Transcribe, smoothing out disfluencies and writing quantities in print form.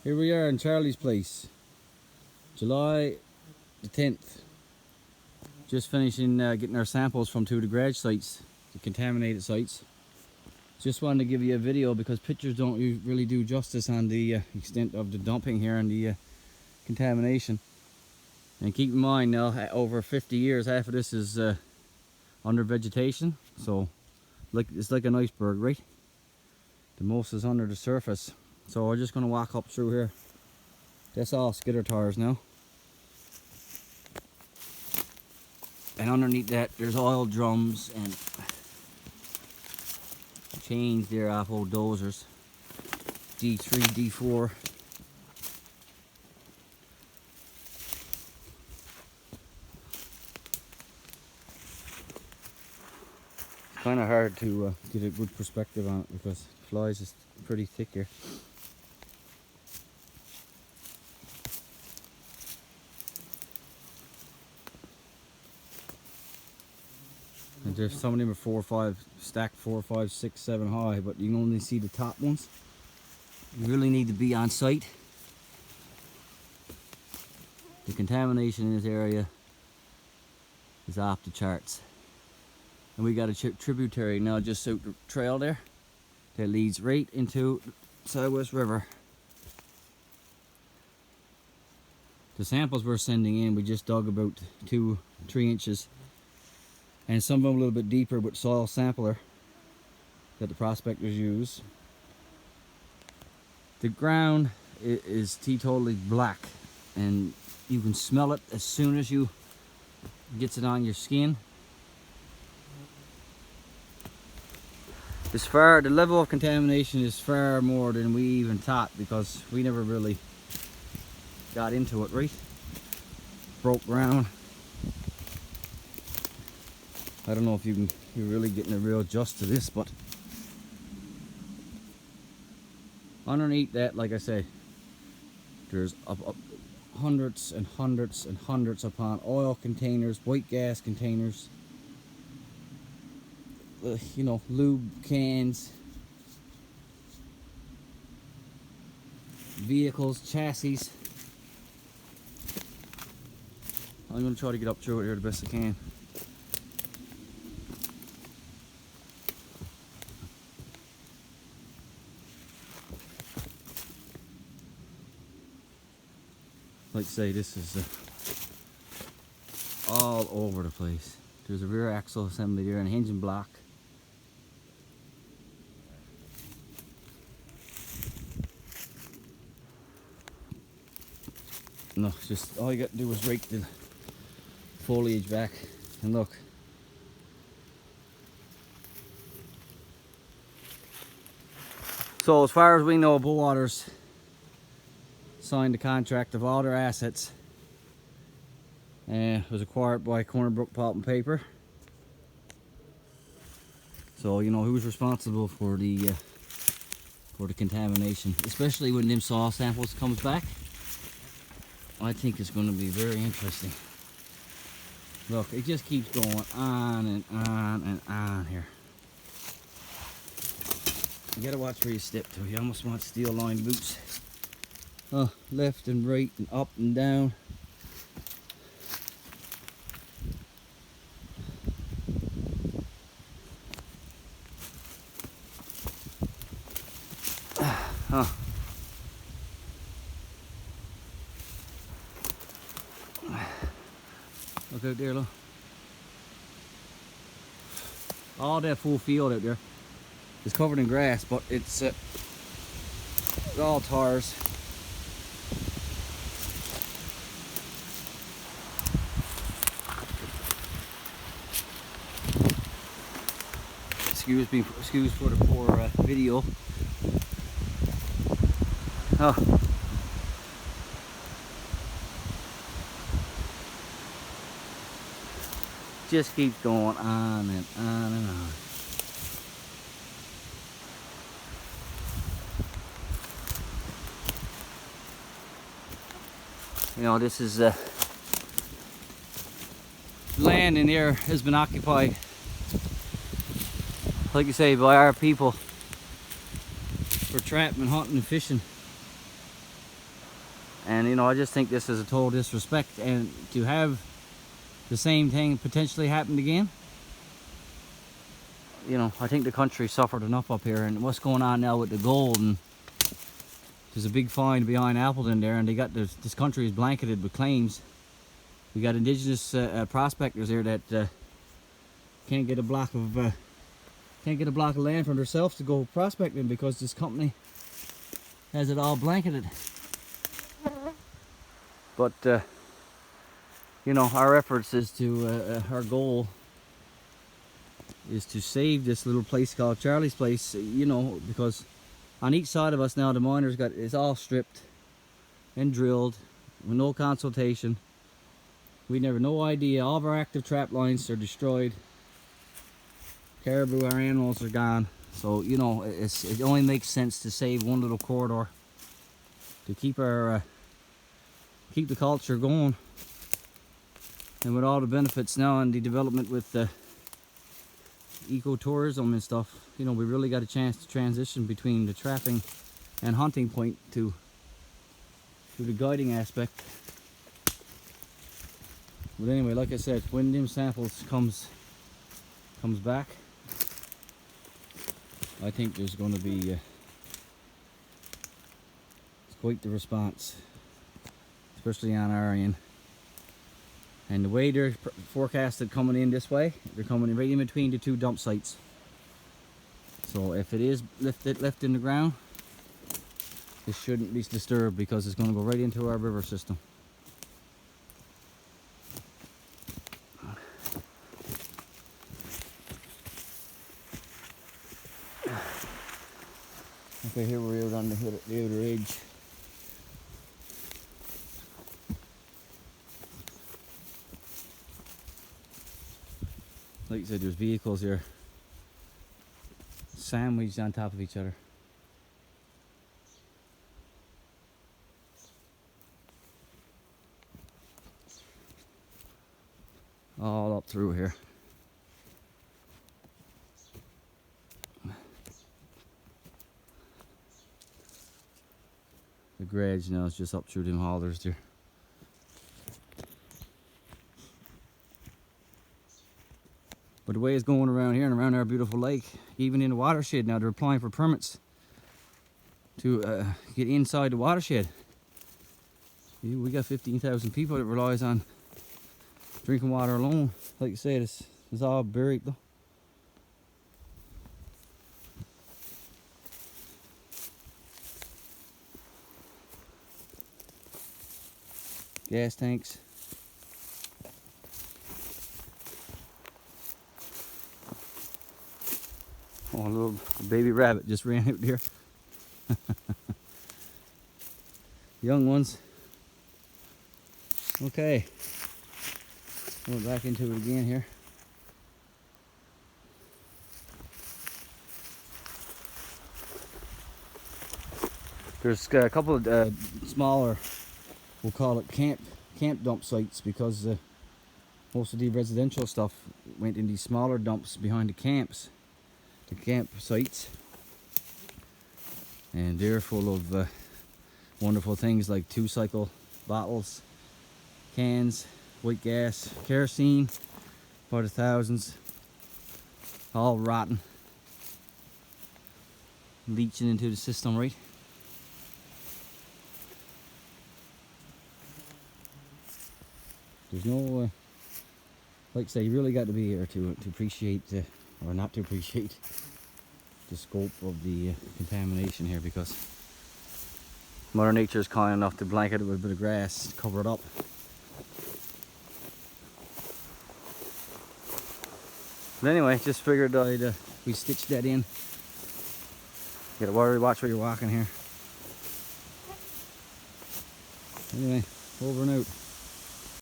Here we are in Charlie's place, July the 10th. Just finishing getting our samples from two of the garage sites, the contaminated sites. Just wanted to give you a video because pictures don't really do justice on the extent of the dumping here and the contamination. And keep in mind now, over 50 years, half of this is under vegetation, so it's like an iceberg, right? The most is under the surface. So we're just going to walk up through here. That's all skidder tires now. And underneath that there's oil drums and chains there off old dozers. D3, D4. It's kind of hard to get a good perspective on it because the flies is pretty thick here. And there's some of them are 4 or 5 stacked 4, 5, 6, 7 high, but you can only see the top ones. You really need to be on site. The contamination in this area is off the charts. And we got a tributary now just out the trail there that leads right into Southwest River. The samples we're sending in, we just dug about 2-3 inches. And some of them a little bit deeper with soil sampler that the prospectors use. The ground is teetotally black, and you can smell it as soon as you gets it on your skin. The level of contamination is far more than we even thought because we never really got into it, right? Broke ground. I don't know if you're really getting a real just to this, but underneath that, like I say, there's hundreds and hundreds and hundreds upon oil containers, white gas containers, you know, lube cans, vehicles, chassis. I'm going to try to get up through it here the best I can. Like I say, this is all over the place. There's a rear axle assembly there and a engine block. No, just all you got to do is rake the foliage back and look. So as far as we know, Bowater's signed a contract of all their assets and was acquired by Corner Brook Pulp and Paper. So you know who's responsible for the contamination, especially when them soil samples comes back. I think it's going to be very interesting. Look, it just keeps going on and on and on here. You gotta watch where you step to. You almost want steel-lined boots. Left and right and up and down. Look out there, look. All that full field out there is covered in grass, but it's all tars. Excuse for the poor video. Just keeps going on and on and on. You know, this is land in here has been occupied, like you say, by our people for trapping, hunting, and fishing. And you know, I just think this is a total disrespect, and to have the same thing potentially happen again, you know, I think the country suffered enough up here. And what's going on now with the gold, and there's a big find behind Appleton there, and they got this country is blanketed with claims. We got indigenous prospectors here that can't get a block of land for themselves to go prospecting because this company has it all blanketed. But you know, our efforts is to our goal is to save this little place called Charlie's Place. You know, because on each side of us now, the miners it's all stripped and drilled with no consultation. We never no idea. All of our active trap lines are destroyed. Caribou, our animals are gone. So you know, it only makes sense to save one little corridor to keep our keep the culture going. And with all the benefits now and the development with the ecotourism and stuff, you know, we really got a chance to transition between the trapping and hunting point to the guiding aspect. But anyway, like I said, when them samples comes back, I think there's going to be it's quite the response, especially on our end. And the way they're forecasted coming in this way, they're coming in right in between the two dump sites. So if it is left in the ground, it shouldn't be disturbed because it's going to go right into our river system. Okay, here we are on the outer edge. Like I said, there's vehicles here sandwiched on top of each other. All up through here. The grade now is just up through them holders there. But the way it's going around here and around our beautiful lake, even in the watershed now, they're applying for permits to get inside the watershed. We got 15,000 people that relies on drinking water alone. Like I said, it's all buried though. Gas tanks. Oh, a little baby rabbit just ran out there. Young ones. Okay. Going back into it again here. There's a couple of smaller, we'll call it camp dump sites, because most of the residential stuff went in these smaller dumps behind the camps. The campsites, and they're full of wonderful things like 2-cycle bottles, cans, white gas, kerosene by the thousands, all rotten, leaching into the system, right? There's no like I say, you really got to be here to appreciate or not to appreciate the scope of the contamination here, because Mother Nature is kind enough to blanket it with a bit of grass, cover it up. But anyway, just figured we stitched that in. You gotta watch where you're walking here. Anyway, over and out.